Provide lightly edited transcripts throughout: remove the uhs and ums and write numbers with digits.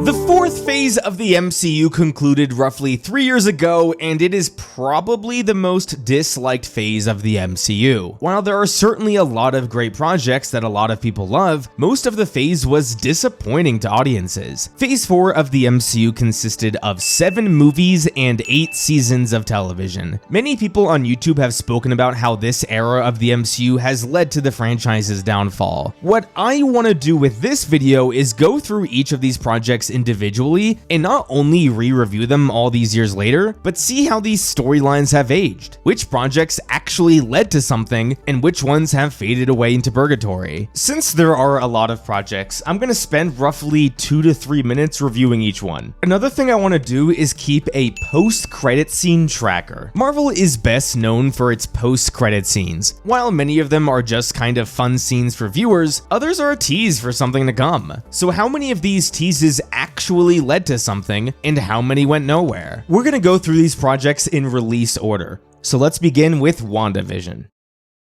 The fourth phase of the MCU concluded roughly 3 years ago, and it is probably the most disliked phase of the MCU. While there are certainly a lot of great projects that a lot of people love, most of the phase was disappointing to audiences. Phase 4 of the MCU consisted of 7 movies and 8 seasons of television. Many people on YouTube have spoken about how this era of the MCU has led to the franchise's downfall. What I want to do with this video is go through each of these projects individually and not only re-review them all these years later, but see how these storylines have aged, which projects actually led to something, and which ones have faded away into purgatory. Since there are a lot of projects, I'm going to spend roughly 2 to 3 minutes reviewing each one. Another thing I want to do is keep a post-credit scene tracker. Marvel is best known for its post-credit scenes. While many of them are just kind of fun scenes for viewers, others are a tease for something to come. So how many of these teases actually led to something, and how many went nowhere? We're gonna go through these projects in release order. So let's begin with WandaVision.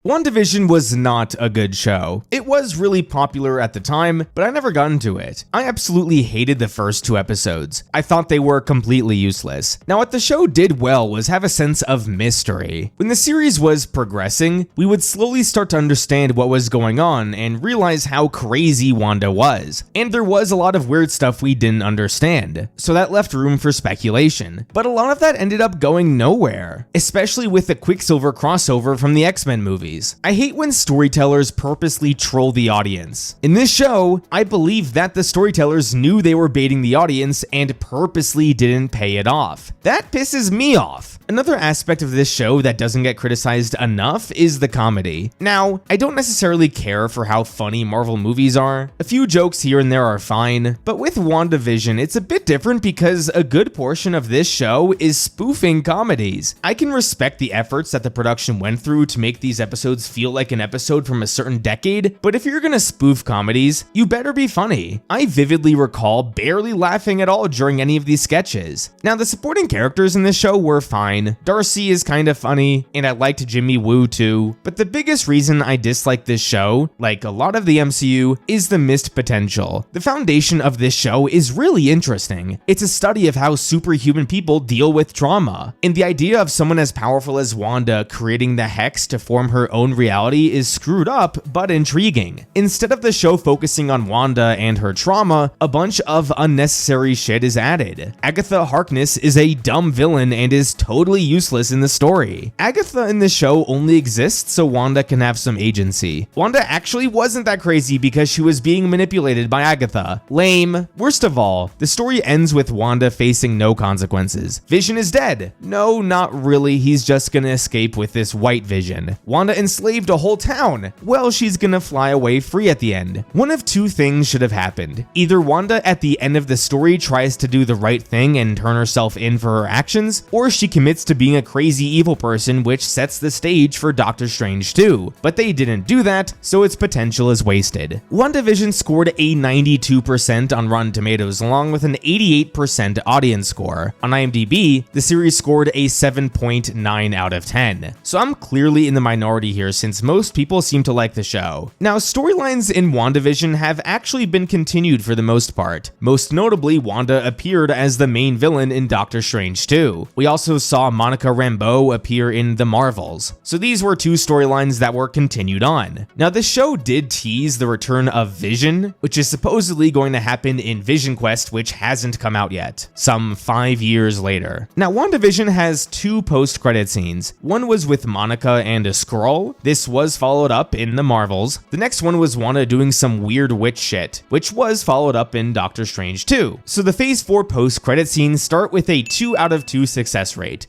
WandaVision was not a good show. It was really popular at the time, but I never got into it. I absolutely hated the first 2 episodes. I thought they were completely useless. Now, what the show did well was have a sense of mystery. When the series was progressing, we would slowly start to understand what was going on and realize how crazy Wanda was. And there was a lot of weird stuff we didn't understand, so that left room for speculation. But a lot of that ended up going nowhere, especially with the Quicksilver crossover from the X-Men movies. I hate when storytellers purposely troll the audience. In this show, I believe that the storytellers knew they were baiting the audience and purposely didn't pay it off. That pisses me off. Another aspect of this show that doesn't get criticized enough is the comedy. Now, I don't necessarily care for how funny Marvel movies are. A few jokes here and there are fine, but with WandaVision, it's a bit different because a good portion of this show is spoofing comedies. I can respect the efforts that the production went through to make these episodes feel like an episode from a certain decade, but if you're gonna spoof comedies, you better be funny. I vividly recall barely laughing at all during any of these sketches. Now, the supporting characters in this show were fine. Darcy is kind of funny, and I liked Jimmy Woo too, but the biggest reason I dislike this show, like a lot of the MCU, is the missed potential. The foundation of this show is really interesting. It's a study of how superhuman people deal with trauma, and the idea of someone as powerful as Wanda creating the Hex to form her own reality is screwed up but intriguing. Instead of the show focusing on Wanda and her trauma, a bunch of unnecessary shit is added. Agatha Harkness is a dumb villain and is totally useless in the story. Agatha in this show only exists so Wanda can have some agency. Wanda actually wasn't that crazy because she was being manipulated by Agatha. Lame. Worst of all, the story ends with Wanda facing no consequences. Vision is dead. No, not really. He's just gonna escape with this white Vision. Wanda enslaved a whole town. Well, she's gonna fly away free at the end. One of 2 things should have happened. Either Wanda at the end of the story tries to do the right thing and turn herself in for her actions, or she commits to being a crazy evil person, which sets the stage for Doctor Strange 2. But they didn't do that, so its potential is wasted. WandaVision scored a 92% on Rotten Tomatoes, along with an 88% audience score. On IMDb, the series scored a 7.9 out of 10. So I'm clearly in the minority here since most people seem to like the show. Now, storylines in WandaVision have actually been continued for the most part. Most notably, Wanda appeared as the main villain in Doctor Strange 2. We also saw Monica Rambeau appear in The Marvels. So these were 2 storylines that were continued on. Now, the show did tease the return of Vision, which is supposedly going to happen in Vision Quest, which hasn't come out yet, some 5 years later. Now, WandaVision has 2 post-credit scenes. One was with Monica and a Skrull. This was followed up in The Marvels. The next one was Wanda doing some weird witch shit, which was followed up in Doctor Strange 2. So the Phase 4 post-credit scenes start with a 2 out of 2 success rate.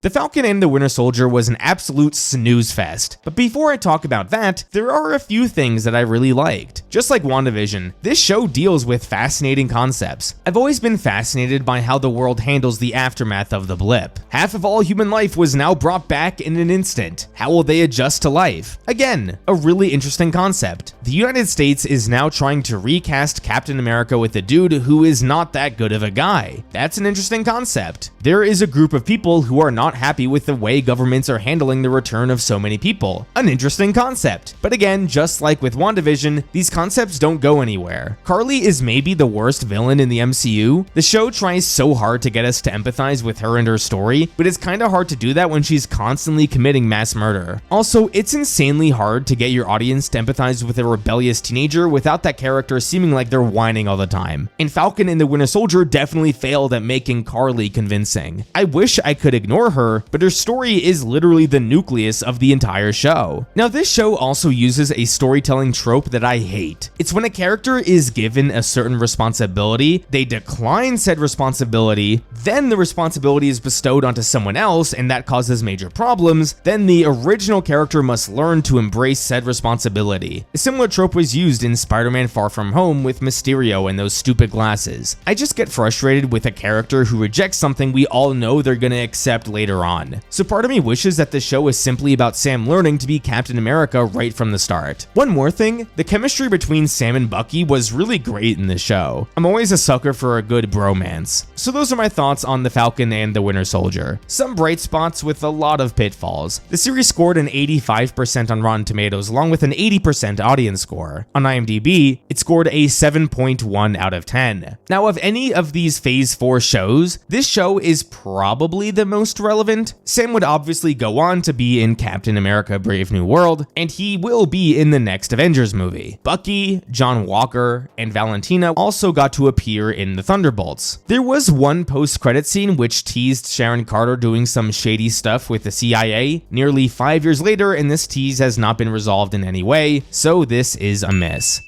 The Falcon and the Winter Soldier was an absolute snooze fest, but before I talk about that, there are a few things that I really liked. Just like WandaVision, this show deals with fascinating concepts. I've always been fascinated by how the world handles the aftermath of the blip. Half of all human life was now brought back in an instant. How will they adjust to life? Again, a really interesting concept. The United States is now trying to recast Captain America with a dude who is not that good of a guy. That's an interesting concept. There is a group of people who are not happy with the way governments are handling the return of so many people. An interesting concept. But again, just like with WandaVision, these concepts concepts don't go anywhere. Carly is maybe the worst villain in the MCU. The show tries so hard to get us to empathize with her and her story, but it's kinda hard to do that when she's constantly committing mass murder. Also, it's insanely hard to get your audience to empathize with a rebellious teenager without that character seeming like they're whining all the time. And Falcon and the Winter Soldier definitely failed at making Carly convincing. I wish I could ignore her, but her story is literally the nucleus of the entire show. Now, this show also uses a storytelling trope that I hate. It's when a character is given a certain responsibility, they decline said responsibility, then the responsibility is bestowed onto someone else and that causes major problems, then the original character must learn to embrace said responsibility. A similar trope was used in Spider-Man Far From Home with Mysterio and those stupid glasses. I just get frustrated with a character who rejects something we all know they're gonna accept later on. So part of me wishes that the show is simply about Sam learning to be Captain America right from the start. One more thing, the chemistry between Sam and Bucky was really great in this show. I'm always a sucker for a good bromance. So those are my thoughts on the Falcon and the Winter Soldier. Some bright spots with a lot of pitfalls. The series scored an 85% on Rotten Tomatoes along with an 80% audience score. On IMDb, it scored a 7.1 out of 10. Now, of any of these Phase 4 shows, this show is probably the most relevant. Sam would obviously go on to be in Captain America Brave New World, and he will be in the next Avengers movie. Bucky, John Walker, and Valentina also got to appear in the Thunderbolts. There was one post-credit scene which teased Sharon Carter doing some shady stuff with the CIA nearly 5 years later, and this tease has not been resolved in any way, so this is a miss.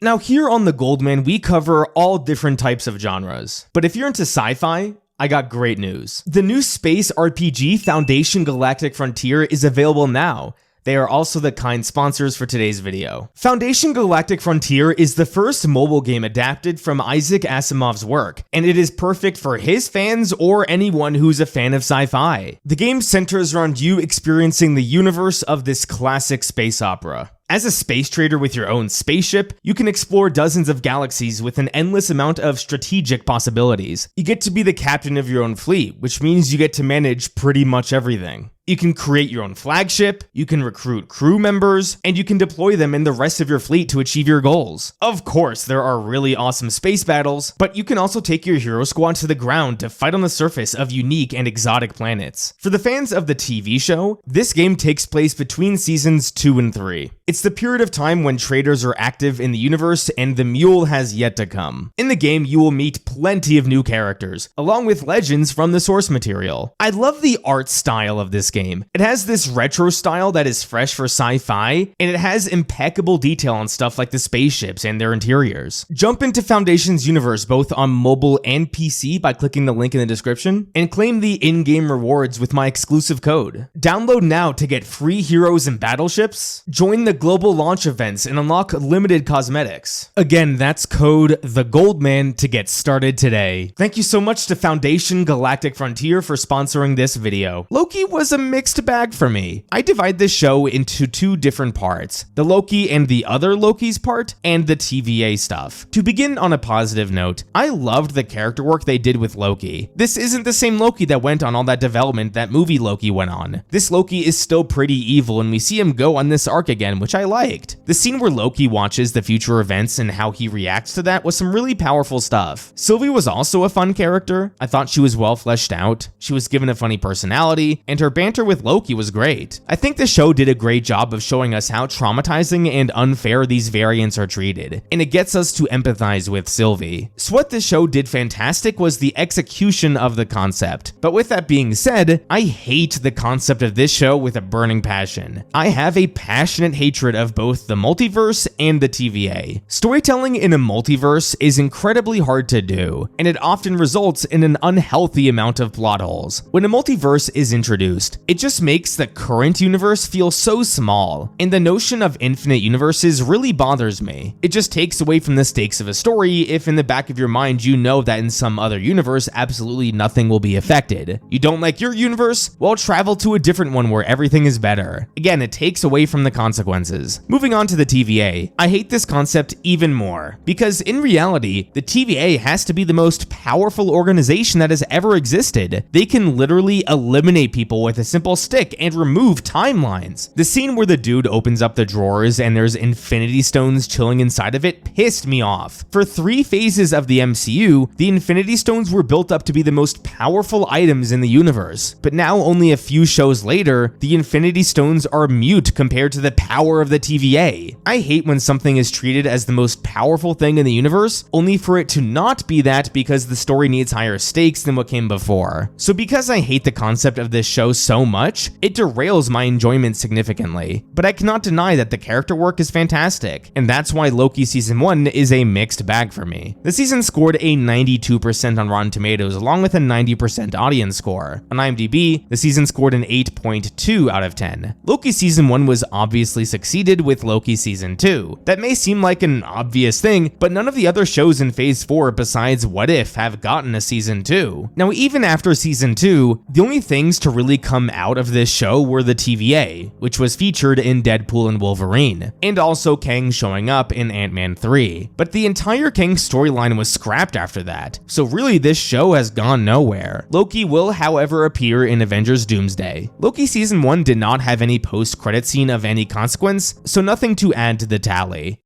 Now, here on The Goldman, we cover all different types of genres. But if you're into sci-fi, I got great news. The new space RPG Foundation Galactic Frontier is available now. They are also the kind sponsors for today's video. Foundation Galactic Frontier is the first mobile game adapted from Isaac Asimov's work, and it is perfect for his fans or anyone who's a fan of sci-fi. The game centers around you experiencing the universe of this classic space opera. As a space trader with your own spaceship, you can explore dozens of galaxies with an endless amount of strategic possibilities. You get to be the captain of your own fleet, which means you get to manage pretty much everything. You can create your own flagship, you can recruit crew members, and you can deploy them in the rest of your fleet to achieve your goals. Of course, there are really awesome space battles, but you can also take your hero squad to the ground to fight on the surface of unique and exotic planets. For the fans of the TV show, this game takes place between seasons 2 and 3. It's the period of time when traders are active in the universe and the mule has yet to come. In the game, you will meet plenty of new characters, along with legends from the source material. I love the art style of this game. It has this retro style that is fresh for sci-fi, and it has impeccable detail on stuff like the spaceships and their interiors. Jump into Foundation's universe both on mobile and PC by clicking the link in the description, and claim the in-game rewards with my exclusive code. Download now to get free heroes and battleships, join the global launch events, and unlock limited cosmetics. Again, that's code TheGoldman to get started today. Thank you so much to Foundation Galactic Frontier for sponsoring this video. Loki was a mixed bag for me. I divide this show into two different parts, the Loki and the other Loki's part, and the TVA stuff. To begin on a positive note, I loved the character work they did with Loki. This isn't the same Loki that went on all that development that movie Loki went on. This Loki is still pretty evil, and we see him go on this arc again, which I liked. The scene where Loki watches the future events and how he reacts to that was some really powerful stuff. Sylvie was also a fun character. I thought she was well fleshed out. She was given a funny personality, and her banter with Loki was great. I think the show did a great job of showing us how traumatizing and unfair these variants are treated, and it gets us to empathize with Sylvie. So what this show did fantastic was the execution of the concept. But with that being said, I hate the concept of this show with a burning passion. I have a passionate hatred of both the multiverse and the TVA. Storytelling in a multiverse is incredibly hard to do, and it often results in an unhealthy amount of plot holes. When a multiverse is introduced, it just makes the current universe feel so small, and the notion of infinite universes really bothers me. It just takes away from the stakes of a story if in the back of your mind you know that in some other universe absolutely nothing will be affected. You don't like your universe? Well, travel to a different one where everything is better. Again, it takes away from the consequences. resources. Moving on to the TVA, I hate this concept even more, because in reality, the TVA has to be the most powerful organization that has ever existed. They can literally eliminate people with a simple stick and remove timelines. The scene where the dude opens up the drawers and there's Infinity Stones chilling inside of it pissed me off. For 3 phases of the MCU, the Infinity Stones were built up to be the most powerful items in the universe, but now only a few shows later, the Infinity Stones are mute compared to the power of the TVA. I hate when something is treated as the most powerful thing in the universe, only for it to not be that because the story needs higher stakes than what came before. So because I hate the concept of this show so much, it derails my enjoyment significantly. But I cannot deny that the character work is fantastic, and that's why Loki Season 1 is a mixed bag for me. The season scored a 92% on Rotten Tomatoes along with a 90% audience score. On IMDb, the season scored an 8.2 out of 10. Loki Season 1 was obviously succeeded with Loki Season 2. That may seem like an obvious thing, but none of the other shows in Phase 4 besides What If have gotten a Season 2. Now even after Season 2, the only things to really come out of this show were the TVA, which was featured in Deadpool and Wolverine, and also Kang showing up in Ant-Man 3. But the entire Kang storyline was scrapped after that, so really this show has gone nowhere. Loki will however appear in Avengers Doomsday. Loki Season 1 did not have any post-credit scene of any consequence, so nothing to add to the tally.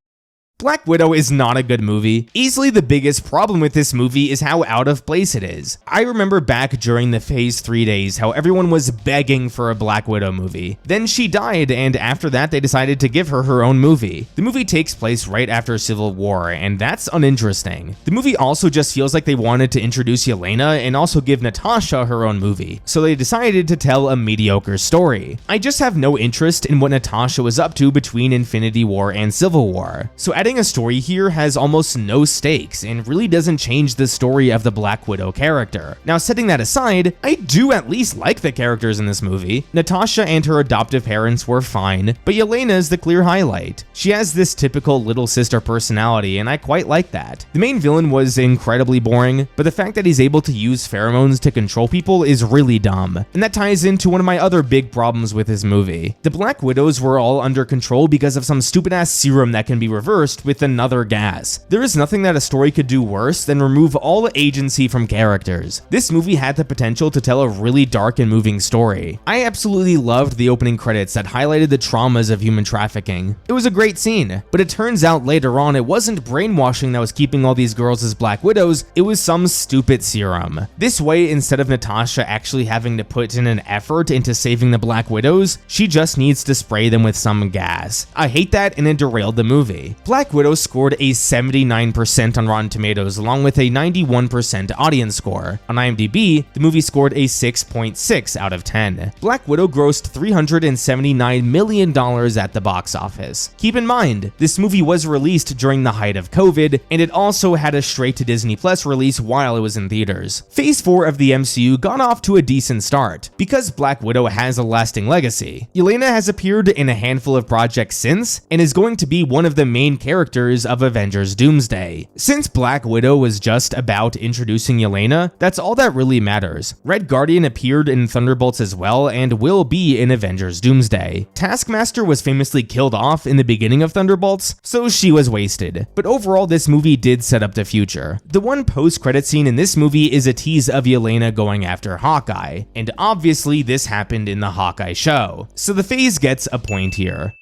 Black Widow is not a good movie. Easily the biggest problem with this movie is how out of place it is. I remember back during the Phase 3 days how everyone was begging for a Black Widow movie. Then she died, and after that they decided to give her her own movie. The movie takes place right after Civil War, and that's uninteresting. The movie also just feels like they wanted to introduce Yelena and also give Natasha her own movie, so they decided to tell a mediocre story. I just have no interest in what Natasha was up to between Infinity War and Civil War, so adding a story here has almost no stakes and really doesn't change the story of the Black Widow character. Now setting that aside, I do at least like the characters in this movie. Natasha and her adoptive parents were fine, but Yelena is the clear highlight. She has this typical little sister personality and I quite like that. The main villain was incredibly boring, but the fact that he's able to use pheromones to control people is really dumb. And that ties into one of my other big problems with this movie. The Black Widows were all under control because of some stupid ass serum that can be reversed with another gas. There is nothing that a story could do worse than remove all agency from characters. This movie had the potential to tell a really dark and moving story. I absolutely loved the opening credits that highlighted the traumas of human trafficking. It was a great scene, but it turns out later on it wasn't brainwashing that was keeping all these girls as Black Widows, it was some stupid serum. This way, instead of Natasha actually having to put in an effort into saving the Black Widows, she just needs to spray them with some gas. I hate that, and it derailed the movie. Black Widow scored a 79% on Rotten Tomatoes along with a 91% audience score. On IMDb, the movie scored a 6.6 out of 10. Black Widow grossed $379 million at the box office. Keep in mind, this movie was released during the height of COVID, and it also had a straight to Disney Plus release while it was in theaters. Phase 4 of the MCU got off to a decent start, because Black Widow has a lasting legacy. Yelena has appeared in a handful of projects since, and is going to be one of the main characters of Avengers Doomsday. Since Black Widow was just about introducing Yelena, that's all that really matters. Red Guardian appeared in Thunderbolts as well and will be in Avengers Doomsday. Taskmaster was famously killed off in the beginning of Thunderbolts, so she was wasted. But overall, this movie did set up the future. The one post-credit scene in this movie is a tease of Yelena going after Hawkeye, and obviously this happened in the Hawkeye show, so the phase gets a point here.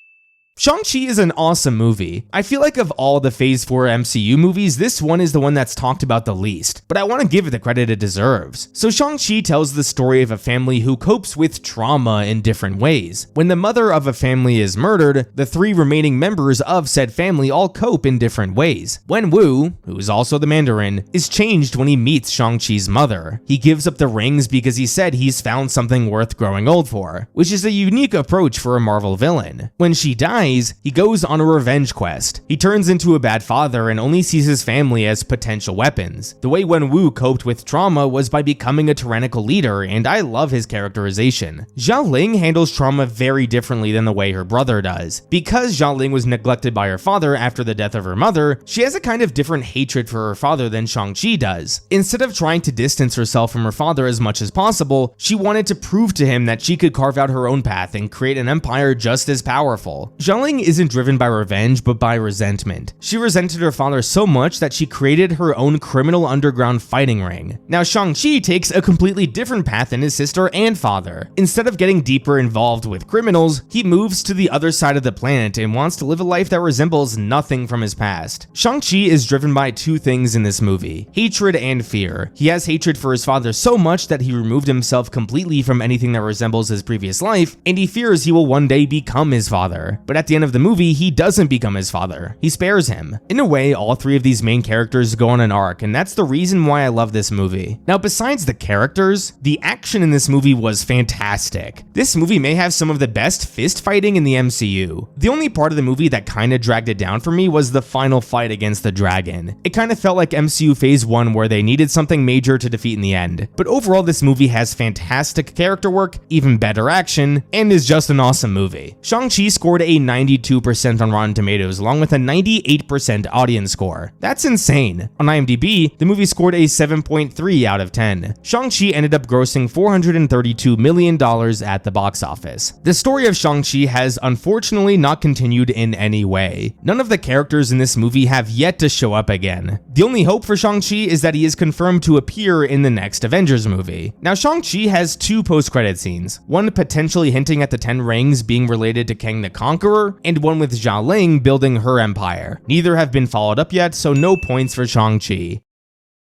Shang Chi is an awesome movie. I feel like of all the Phase 4 MCU movies, this one is the one that's talked about the least, but I want to give it the credit it deserves. So Shang Chi tells the story of a family who copes with trauma in different ways. When the mother of a family is murdered, the 3 remaining members of said family all cope in different ways. Wenwu, who is also the Mandarin, is changed when he meets Shang-Chi's mother. He gives up the rings because he said he's found something worth growing old for, which is a unique approach for a Marvel villain. When she dies, he goes on a revenge quest. He turns into a bad father and only sees his family as potential weapons. The way Wenwu coped with trauma was by becoming a tyrannical leader, and I love his characterization. Zhao Ling handles trauma very differently than the way her brother does. Because Zhao Ling was neglected by her father after the death of her mother, she has a kind of different hatred for her father than Shang-Chi does. Instead of trying to distance herself from her father as much as possible, she wanted to prove to him that she could carve out her own path and create an empire just as powerful. Xialing isn't driven by revenge, but by resentment. She resented her father so much that she created her own criminal underground fighting ring. Now, Shang Chi takes a completely different path than his sister and father. Instead of getting deeper involved with criminals, he moves to the other side of the planet and wants to live a life that resembles nothing from his past. Shang-Chi is driven by two things in this movie: hatred and fear. He has hatred for his father so much that he removed himself completely from anything that resembles his previous life, and he fears he will one day become his father. But at the end of the movie, he doesn't become his father. He spares him. In a way, all three of these main characters go on an arc, and that's the reason why I love this movie. Now, besides the characters, the action in this movie was fantastic. This movie may have some of the best fist fighting in the MCU. The only part of the movie that kinda dragged it down for me was the final fight against the dragon. It kinda felt like MCU Phase 1 where they needed something major to defeat in the end. But overall, this movie has fantastic character work, even better action, and is just an awesome movie. Shang-Chi scored a 92% on Rotten Tomatoes along with a 98% audience score. That's insane. On IMDb, the movie scored a 7.3 out of 10. Shang-Chi ended up grossing $432 million at the box office. The story of Shang-Chi has unfortunately not continued in any way. None of the characters in this movie have yet to show up again. The only hope for Shang-Chi is that he is confirmed to appear in the next Avengers movie. Now, Shang-Chi has two post-credit scenes, one potentially hinting at the Ten Rings being related to Kang the Conqueror, and one with Xialing building her empire. Neither have been followed up yet, so no points for Shang-Chi.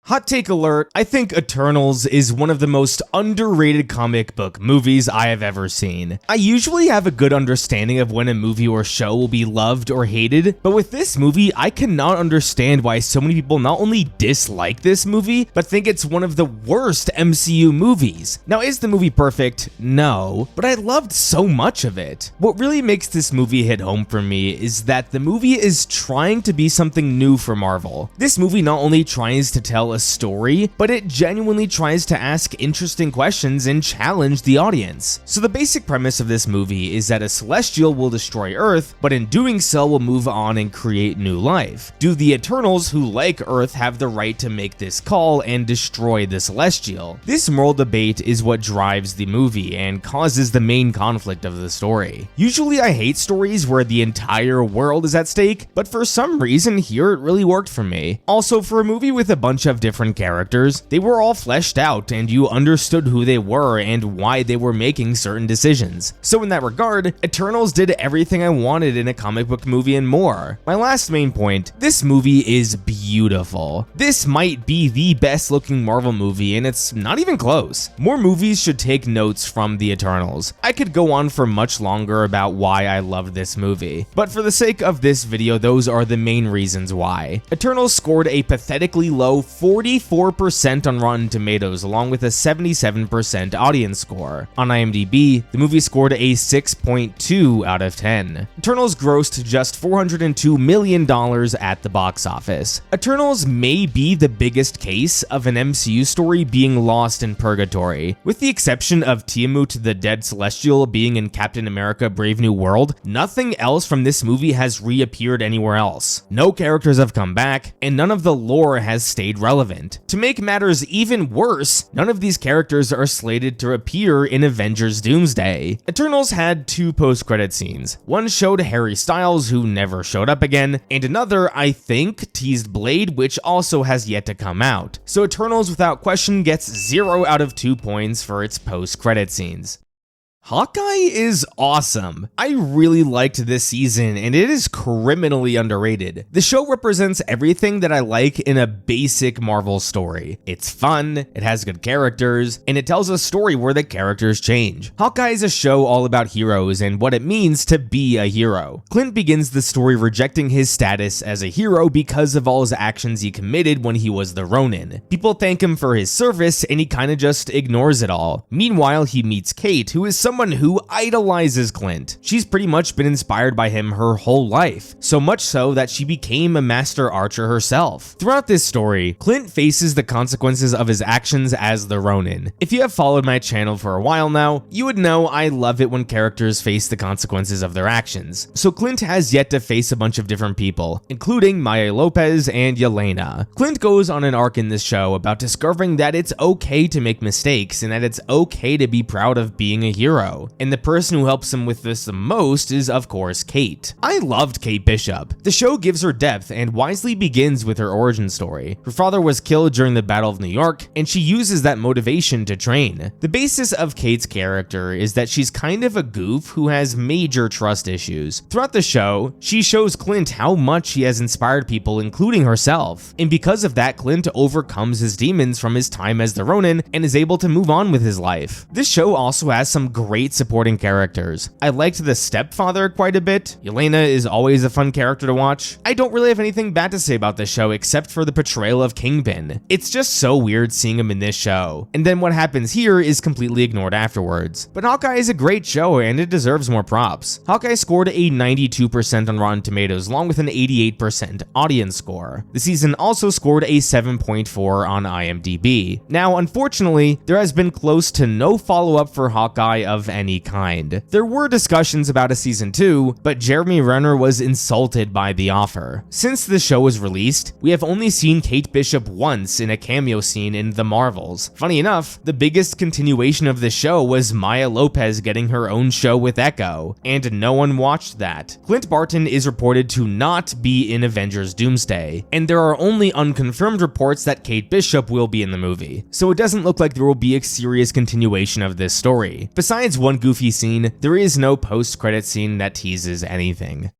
Hot take alert, I think Eternals is one of the most underrated comic book movies I have ever seen. I usually have a good understanding of when a movie or show will be loved or hated, but with this movie, I cannot understand why so many people not only dislike this movie, but think it's one of the worst MCU movies. Now, is the movie perfect? No, but I loved so much of it. What really makes this movie hit home for me is that the movie is trying to be something new for Marvel. This movie not only tries to tell a story, but it genuinely tries to ask interesting questions and challenge the audience. So the basic premise of this movie is that a celestial will destroy Earth, but in doing so will move on and create new life. Do the Eternals, who like Earth, have the right to make this call and destroy the celestial? This moral debate is what drives the movie and causes the main conflict of the story. Usually I hate stories where the entire world is at stake, but for some reason here it really worked for me. Also, for a movie with a bunch of different characters, they were all fleshed out and you understood who they were and why they were making certain decisions. So in that regard, Eternals did everything I wanted in a comic book movie and more. My last main point, this movie is beautiful. This might be the best looking Marvel movie and it's not even close. More movies should take notes from the Eternals. I could go on for much longer about why I loved this movie, but for the sake of this video, those are the main reasons why. Eternals scored a pathetically low 44% on Rotten Tomatoes along with a 77% audience score. On IMDb, the movie scored a 6.2 out of 10. Eternals grossed just $402 million at the box office. Eternals may be the biggest case of an MCU story being lost in purgatory. With the exception of Tiamut the Dead Celestial being in Captain America Brave New World, nothing else from this movie has reappeared anywhere else. No characters have come back, and none of the lore has stayed relevant. To make matters even worse, none of these characters are slated to appear in Avengers Doomsday. Eternals had two post-credit scenes. One showed Harry Styles, who never showed up again, and another, I think, teased Blade, which also has yet to come out. So Eternals without question gets 0 out of 2 points for its post-credit scenes. Hawkeye is awesome. I really liked this season and it is criminally underrated. The show represents everything that I like in a basic Marvel story. It's fun, it has good characters, and it tells a story where the characters change. Hawkeye is a show all about heroes and what it means to be a hero. Clint begins the story rejecting his status as a hero because of all his actions he committed when he was the Ronin. People thank him for his service and he kinda just ignores it all. Meanwhile, he meets Kate, who is someone who idolizes Clint. She's pretty much been inspired by him her whole life, so much so that she became a master archer herself. Throughout this story, Clint faces the consequences of his actions as the Ronin. If you have followed my channel for a while now, you would know I love it when characters face the consequences of their actions. So Clint has yet to face a bunch of different people, including Maya Lopez and Yelena. Clint goes on an arc in this show about discovering that it's okay to make mistakes and that it's okay to be proud of being a hero. hero, and the person who helps him with this the most is of course Kate. I loved Kate Bishop. The show gives her depth and wisely begins with her origin story. Her father was killed during the Battle of New York, and she uses that motivation to train. The basis of Kate's character is that she's kind of a goof who has major trust issues. Throughout the show, she shows Clint how much he has inspired people, including herself. And because of that, Clint overcomes his demons from his time as the Ronin and is able to move on with his life. This show also has some great supporting characters. I liked the stepfather quite a bit. Yelena is always a fun character to watch. I don't really have anything bad to say about this show except for the portrayal of Kingpin. It's just so weird seeing him in this show. And then what happens here is completely ignored afterwards. But Hawkeye is a great show and it deserves more props. Hawkeye scored a 92% on Rotten Tomatoes along with an 88% audience score. The season also scored a 7.4 on IMDb. Now, unfortunately, there has been close to no follow-up for Hawkeye of any kind. There were discussions about a season 2, but Jeremy Renner was insulted by the offer. Since the show was released, we have only seen Kate Bishop once in a cameo scene in The Marvels. Funny enough, the biggest continuation of the show was Maya Lopez getting her own show with Echo, and no one watched that. Clint Barton is reported to not be in Avengers Doomsday, and there are only unconfirmed reports that Kate Bishop will be in the movie, so it doesn't look like there will be a serious continuation of this story. Besides one goofy scene, there is no post-credit scene that teases anything.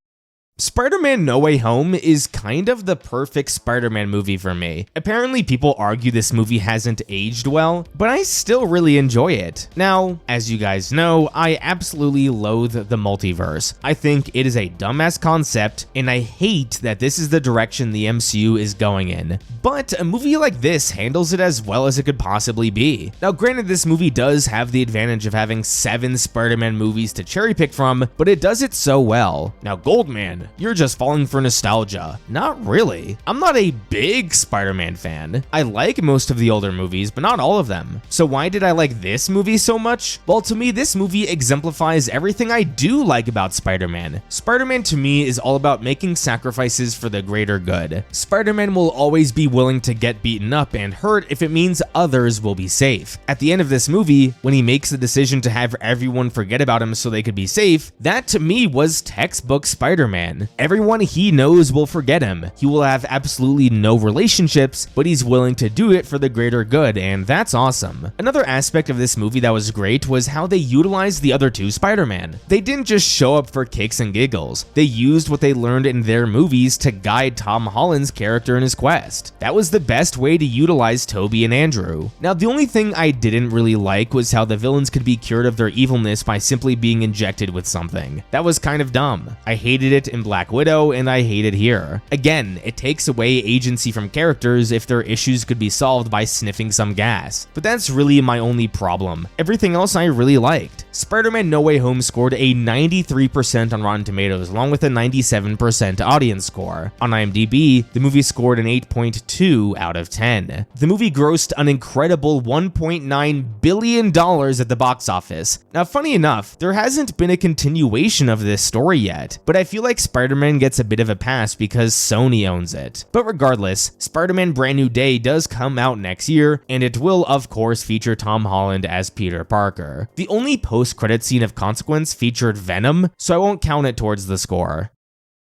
Spider-Man No Way Home is kind of the perfect Spider-Man movie for me. Apparently people argue this movie hasn't aged well, but I still really enjoy it. Now, as you guys know, I absolutely loathe the multiverse. I think it is a dumbass concept, and I hate that this is the direction the MCU is going in. But a movie like this handles it as well as it could possibly be. Now granted, this movie does have the advantage of having 7 Spider-Man movies to cherry pick from, but it does it so well. Now Goldman, you're just falling for nostalgia. Not really. I'm not a big Spider-Man fan. I like most of the older movies, but not all of them. So why did I like this movie so much? Well, to me, this movie exemplifies everything I do like about Spider-Man. Spider-Man to me is all about making sacrifices for the greater good. Spider-Man will always be willing to get beaten up and hurt if it means others will be safe. At the end of this movie, when he makes the decision to have everyone forget about him so they could be safe, that to me was textbook Spider-Man. Everyone he knows will forget him. He will have absolutely no relationships, but he's willing to do it for the greater good, and that's awesome. Another aspect of this movie that was great was how they utilized the other 2 Spider-Man. They didn't just show up for kicks and giggles. They used what they learned in their movies to guide Tom Holland's character in his quest. That was the best way to utilize Tobey and Andrew. Now, the only thing I didn't really like was how the villains could be cured of their evilness by simply being injected with something. That was kind of dumb. I hated it in Black Widow, and I hate it here. Again, it takes away agency from characters if their issues could be solved by sniffing some gas. But that's really my only problem. Everything else I really liked. Spider-Man No Way Home scored a 93% on Rotten Tomatoes, along with a 97% audience score. On IMDb, the movie scored an 8.2 out of 10. The movie grossed an incredible $1.9 billion at the box office. Now, funny enough, there hasn't been a continuation of this story yet, but I feel like Spider-Man gets a bit of a pass because Sony owns it. But regardless, Spider-Man Brand New Day does come out next year, and it will of course feature Tom Holland as Peter Parker. The only post-credit scene of consequence featured Venom, so I won't count it towards the score.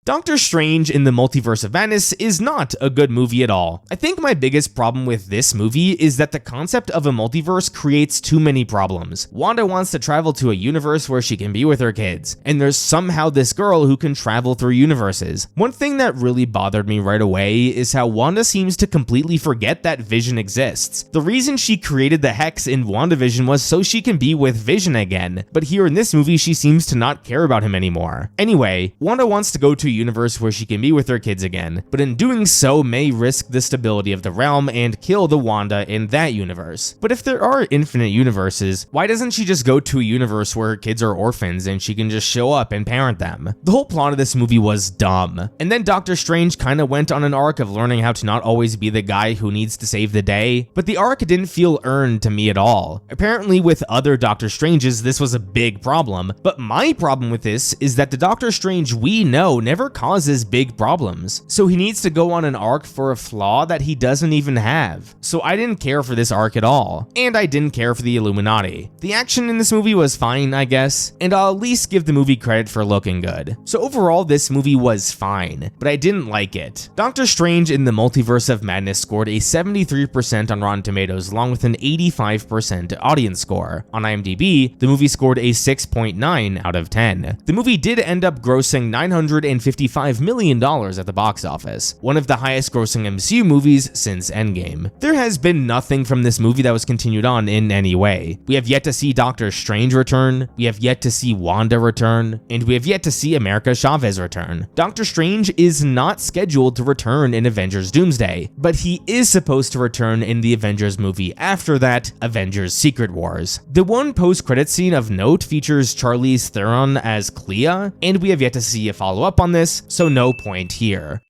Doctor Strange in the Multiverse of Madness is not a good movie at all. I think my biggest problem with this movie is that the concept of a multiverse creates too many problems. Wanda wants to travel to a universe where she can be with her kids, and there's somehow this girl who can travel through universes. One thing that really bothered me right away is how Wanda seems to completely forget that Vision exists. The reason she created the Hex in WandaVision was so she can be with Vision again, but here in this movie she seems to not care about him anymore. Anyway, Wanda wants to go to a universe where she can be with her kids again, but in doing so may risk the stability of the realm and kill the Wanda in that universe. But if there are infinite universes, why doesn't she just go to a universe where her kids are orphans and she can just show up and parent them? The whole plot of this movie was dumb. And then Doctor Strange kind of went on an arc of learning how to not always be the guy who needs to save the day, but the arc didn't feel earned to me at all. Apparently with other Doctor Stranges this was a big problem, but my problem with this is that the Doctor Strange we know never Thor causes big problems, so he needs to go on an arc for a flaw that he doesn't even have. So I didn't care for this arc at all, and I didn't care for the Illuminati. The action in this movie was fine, I guess, and I'll at least give the movie credit for looking good. So overall, this movie was fine, but I didn't like it. Doctor Strange in the Multiverse of Madness scored a 73% on Rotten Tomatoes along with an 85% audience score. On IMDb, the movie scored a 6.9 out of 10. The movie did end up grossing $955 million at the box office, one of the highest grossing MCU movies since Endgame. There has been nothing from this movie that was continued on in any way. We have yet to see Doctor Strange return, we have yet to see Wanda return, and we have yet to see America Chavez return. Doctor Strange is not scheduled to return in Avengers Doomsday, but he is supposed to return in the Avengers movie after that, Avengers Secret Wars. The one post-credit scene of note features Charlize Theron as Clea, and we have yet to see a follow-up on this, so no point here.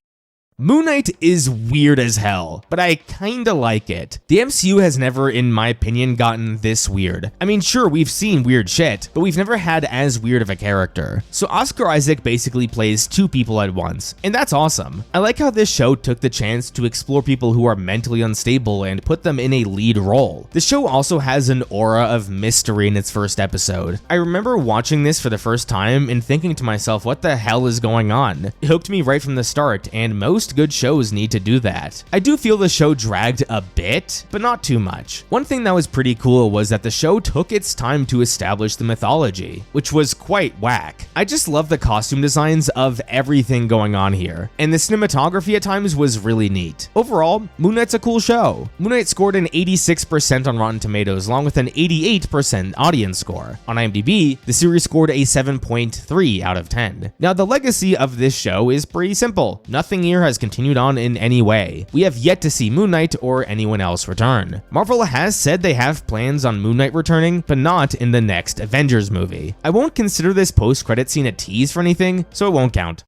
Moon Knight is weird as hell, but I kinda like it. The MCU has never, in my opinion, gotten this weird. I mean, sure, we've seen weird shit, but we've never had as weird of a character. So Oscar Isaac basically plays two people at once, and that's awesome. I like how this show took the chance to explore people who are mentally unstable and put them in a lead role. The show also has an aura of mystery in its first episode. I remember watching this for the first time and thinking to myself, what the hell is going on? It hooked me right from the start, and most good shows need to do that. I do feel the show dragged a bit, but not too much. One thing that was pretty cool was that the show took its time to establish the mythology, which was quite whack. I just love the costume designs of everything going on here, and the cinematography at times was really neat. Overall, Moon Knight's a cool show. Moon Knight scored an 86% on Rotten Tomatoes along with an 88% audience score. On IMDb, the series scored a 7.3 out of 10. Now, the legacy of this show is pretty simple. Nothing here has continued on in any way. We have yet to see Moon Knight or anyone else return. Marvel has said they have plans on Moon Knight returning, but not in the next Avengers movie. I won't consider this post-credit scene a tease for anything, so it won't count.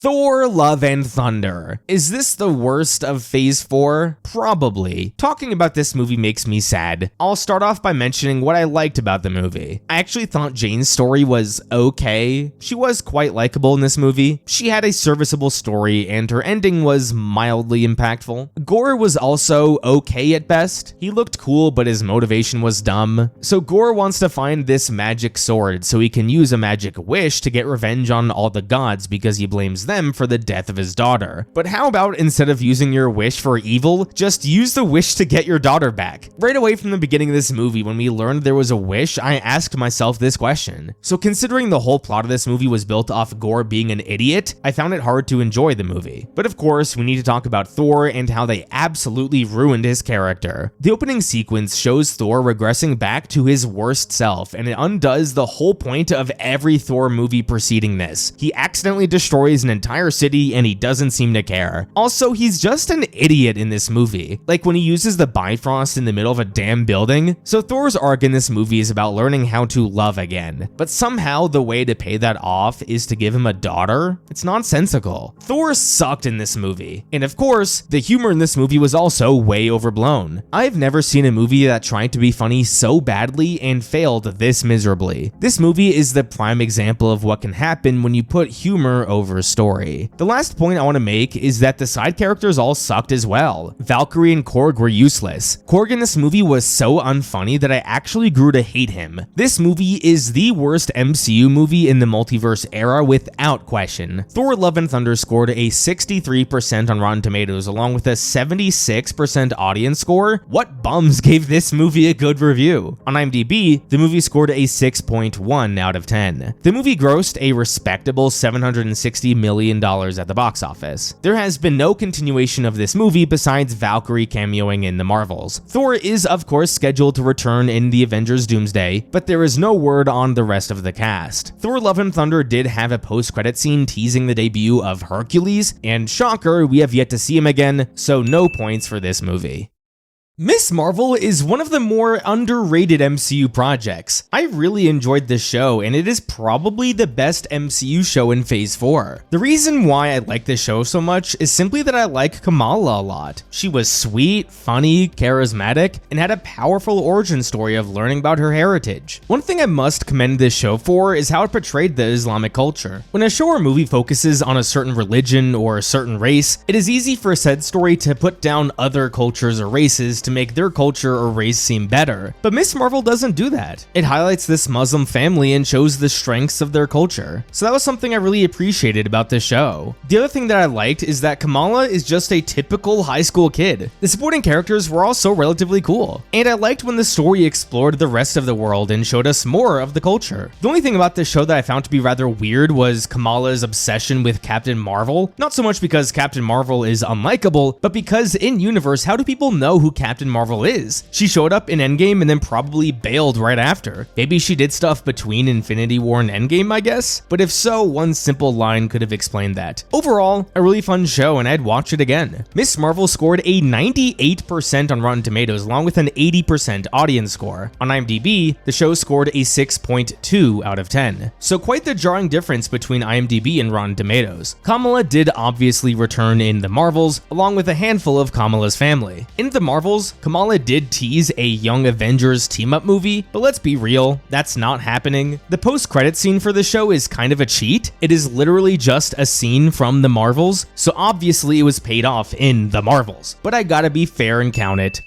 Thor: Love and Thunder. Is this the worst of Phase 4? Probably. Talking about this movie makes me sad. I'll start off by mentioning what I liked about the movie. I actually thought Jane's story was okay. She was quite likable in this movie. She had a serviceable story, and her ending was mildly impactful. Gore was also okay at best. He looked cool, but his motivation was dumb. So Gore wants to find this magic sword so he can use a magic wish to get revenge on all the gods because he blames them for the death of his daughter. But how about instead of using your wish for evil, just use the wish to get your daughter back? Right away from the beginning of this movie, when we learned there was a wish, I asked myself this question. So considering the whole plot of this movie was built off Gore being an idiot, I found it hard to enjoy the movie. But of course, we need to talk about Thor and how they absolutely ruined his character. The opening sequence shows Thor regressing back to his worst self, and it undoes the whole point of every Thor movie preceding this. He accidentally destroys an entire city and he doesn't seem to care. Also, he's just an idiot in this movie, like when he uses the Bifrost in the middle of a damn building. So Thor's arc in this movie is about learning how to love again, but somehow the way to pay that off is to give him a daughter? It's nonsensical. Thor sucked in this movie, and of course, the humor in this movie was also way overblown. I've never seen a movie that tried to be funny so badly and failed this miserably. This movie is the prime example of what can happen when you put humor over story. The last point I want to make is that the side characters all sucked as well. Valkyrie and Korg were useless. Korg in this movie was so unfunny that I actually grew to hate him. This movie is the worst MCU movie in the multiverse era without question. Thor: Love and Thunder scored a 63% on Rotten Tomatoes along with a 76% audience score. What bums gave this movie a good review? On IMDb, the movie scored a 6.1 out of 10. The movie grossed a respectable $760 million at the box office. There has been no continuation of this movie besides Valkyrie cameoing in the Marvels. Thor is of course scheduled to return in the Avengers Doomsday, but there is no word on the rest of the cast. Thor: Love and Thunder did have a post-credit scene teasing the debut of Hercules, and shocker, we have yet to see him again, so no points for this movie. Ms. Marvel is one of the more underrated MCU projects. I really enjoyed this show, and it is probably the best MCU show in Phase 4. The reason why I like this show so much is simply that I like Kamala a lot. She was sweet, funny, charismatic, and had a powerful origin story of learning about her heritage. One thing I must commend this show for is how it portrayed the Islamic culture. When a show or movie focuses on a certain religion or a certain race, it is easy for said story to put down other cultures or races to make their culture or race seem better. But Ms. Marvel doesn't do that. It highlights this Muslim family and shows the strengths of their culture. So that was something I really appreciated about this show. The other thing that I liked is that Kamala is just a typical high school kid. The supporting characters were also relatively cool. And I liked when the story explored the rest of the world and showed us more of the culture. The only thing about this show that I found to be rather weird was Kamala's obsession with Captain Marvel. Not so much because Captain Marvel is unlikable, but because in universe, how do people know who Captain Marvel is? She showed up in Endgame and then probably bailed right after. Maybe she did stuff between Infinity War and Endgame, I guess? But if so, one simple line could have explained that. Overall, a really fun show and I'd watch it again. Ms. Marvel scored a 98% on Rotten Tomatoes along with an 80% audience score. On IMDb, the show scored a 6.2 out of 10. So quite the jarring difference between IMDb and Rotten Tomatoes. Kamala did obviously return in The Marvels, along with a handful of Kamala's family. In The Marvels, Kamala did tease a Young Avengers team-up movie, but let's be real, that's not happening. The post-credit scene for the show is kind of a cheat. It is literally just a scene from The Marvels, so obviously it was paid off in The Marvels. But I gotta be fair and count it.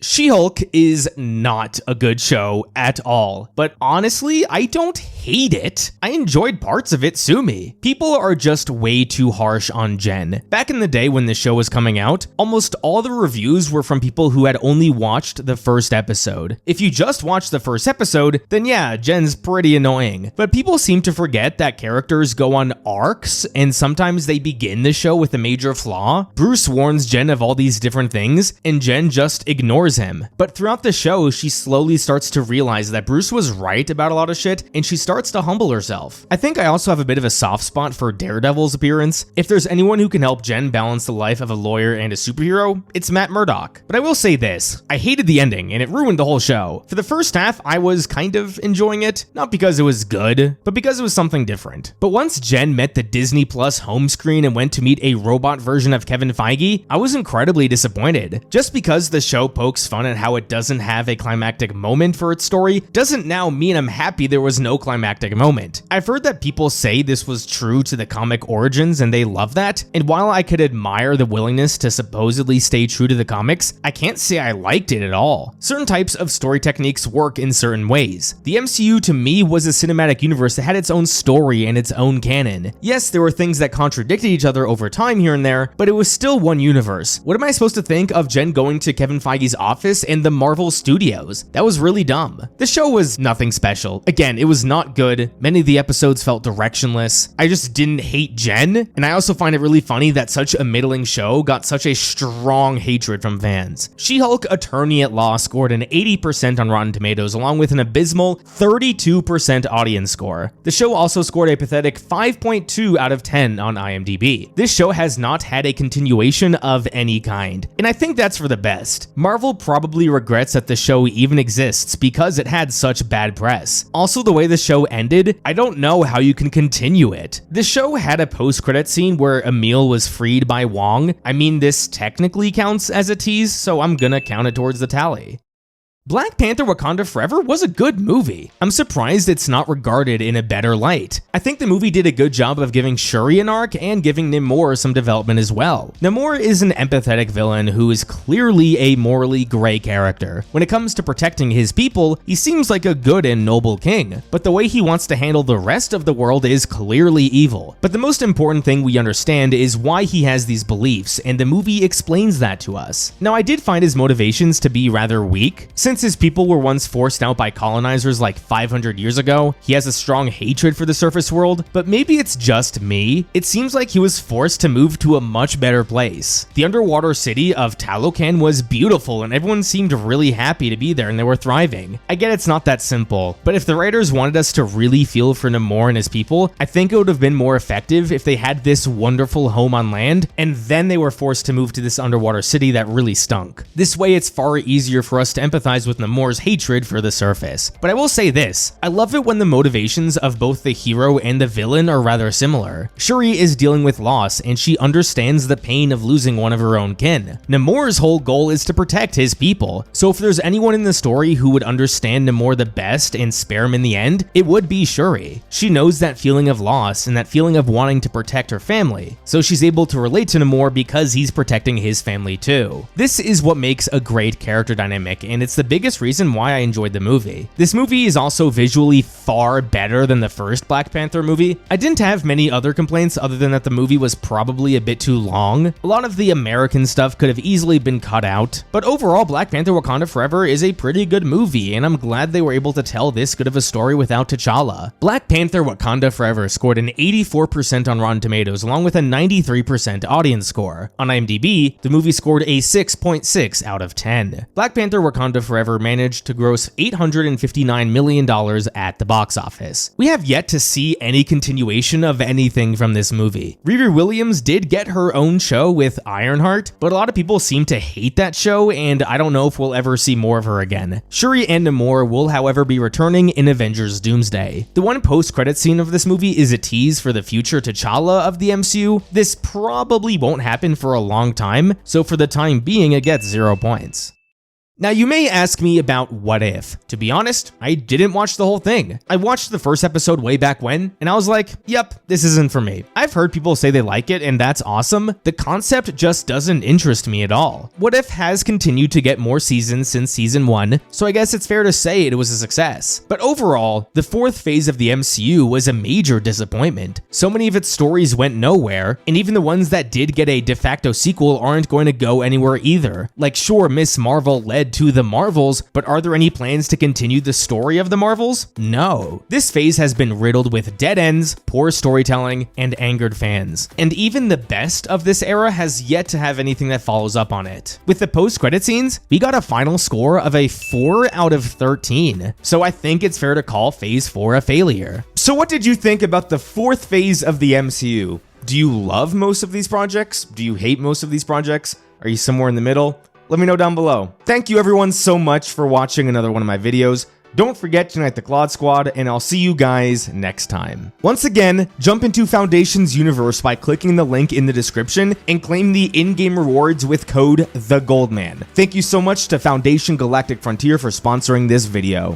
She-Hulk is not a good show at all, but honestly, I don't hate it. I enjoyed parts of it, sue me. People are just way too harsh on Jen. Back in the day when the show was coming out, almost all the reviews were from people who had only watched the first episode. If you just watched the first episode, then yeah, Jen's pretty annoying. But people seem to forget that characters go on arcs, and sometimes they begin the show with a major flaw. Bruce warns Jen of all these different things, and Jen just ignores him. But throughout the show, she slowly starts to realize that Bruce was right about a lot of shit, and she starts to humble herself. I think I also have a bit of a soft spot for Daredevil's appearance. If there's anyone who can help Jen balance the life of a lawyer and a superhero, it's Matt Murdock. But I will say this, I hated the ending, and it ruined the whole show. For the first half, I was kind of enjoying it, not because it was good, but because it was something different. But once Jen met the Disney Plus home screen and went to meet a robot version of Kevin Feige, I was incredibly disappointed. Just because the show pokes fun at how it doesn't have a climactic moment for its story doesn't now mean I'm happy there was no climactic moment. I've heard that people say this was true to the comic origins and they love that, and while I could admire the willingness to supposedly stay true to the comics, I can't say I liked it at all. Certain types of story techniques work in certain ways. The MCU to me was a cinematic universe that had its own story and its own canon. Yes, there were things that contradicted each other over time here and there, but it was still one universe. What am I supposed to think of Jen going to Kevin Feige's office and the Marvel Studios? That was really dumb. The show was nothing special. Again, it was not good. Many of the episodes felt directionless. I just didn't hate Jen, and I also find it really funny that such a middling show got such a strong hatred from fans. She-Hulk Attorney at Law scored an 80% on Rotten Tomatoes along with an abysmal 32% audience score. The show also scored a pathetic 5.2 out of 10 on IMDb. This show has not had a continuation of any kind, and I think that's for the best. Marvel probably regrets that the show even exists because it had such bad press. Also, the way the show ended, I don't know how you can continue it. The show had a post-credit scene where Emil was freed by Wong. I mean, this technically counts as a tease, so I'm gonna count it towards the tally. Black Panther Wakanda Forever was a good movie. I'm surprised it's not regarded in a better light. I think the movie did a good job of giving Shuri an arc and giving Namor some development as well. Namor is an empathetic villain who is clearly a morally gray character. When it comes to protecting his people, he seems like a good and noble king, but the way he wants to handle the rest of the world is clearly evil. But the most important thing we understand is why he has these beliefs, and the movie explains that to us. Now, I did find his motivations to be rather weak. Since since his people were once forced out by colonizers like 500 years ago, he has a strong hatred for the surface world, but maybe it's just me. It seems like he was forced to move to a much better place. The underwater city of Talocan was beautiful and everyone seemed really happy to be there and they were thriving. I get it's not that simple, but if the writers wanted us to really feel for Namor and his people, I think it would have been more effective if they had this wonderful home on land and then they were forced to move to this underwater city that really stunk. This way it's far easier for us to empathize with Namor's hatred for the surface. But I will say this, I love it when the motivations of both the hero and the villain are rather similar. Shuri is dealing with loss and she understands the pain of losing one of her own kin. Namor's whole goal is to protect his people, so if there's anyone in the story who would understand Namor the best and spare him in the end, it would be Shuri. She knows that feeling of loss and that feeling of wanting to protect her family, so she's able to relate to Namor because he's protecting his family too. This is what makes a great character dynamic, and it's the biggest reason why I enjoyed the movie. This movie is also visually far better than the first Black Panther movie. I didn't have many other complaints other than that the movie was probably a bit too long. A lot of the American stuff could have easily been cut out, but overall Black Panther Wakanda Forever is a pretty good movie, and I'm glad they were able to tell this good of a story without T'Challa. Black Panther Wakanda Forever scored an 84% on Rotten Tomatoes along with a 93% audience score. On IMDb, the movie scored a 6.6 out of 10. Black Panther Wakanda Forever managed to gross $859 million at the box office. We have yet to see any continuation of anything from this movie. Riri Williams did get her own show with Ironheart, but a lot of people seem to hate that show, and I don't know if we'll ever see more of her again. Shuri and Namor will, however, be returning in Avengers Doomsday. The one post-credit scene of this movie is a tease for the future T'Challa of the MCU. This probably won't happen for a long time, so for the time being, it gets 0 points. Now you may ask me about What If. To be honest, I didn't watch the whole thing. I watched the first episode way back when, and I was like, yep, this isn't for me. I've heard people say they like it, and that's awesome. The concept just doesn't interest me at all. What If has continued to get more seasons since season 1, so I guess it's fair to say it was a success. But overall, the fourth phase of the MCU was a major disappointment. So many of its stories went nowhere, and even the ones that did get a de facto sequel aren't going to go anywhere either. Like sure, Miss Marvel led to the Marvels, but are there any plans to continue the story of the Marvels? No. This phase has been riddled with dead ends, poor storytelling, and angered fans. And even the best of this era has yet to have anything that follows up on it. With the post-credit scenes, we got a final score of a 4 out of 13. So I think it's fair to call phase 4 a failure. So what did you think about the fourth phase of the MCU? Do you love most of these projects? Do you hate most of these projects? Are you somewhere in the middle? Let me know down below. Thank you everyone so much for watching another one of my videos. Don't forget to unite the Claude Squad, and I'll see you guys next time. Once again, jump into Foundation's universe by clicking the link in the description and claim the in-game rewards with code TheGoldman. Thank you so much to Foundation Galactic Frontier for sponsoring this video.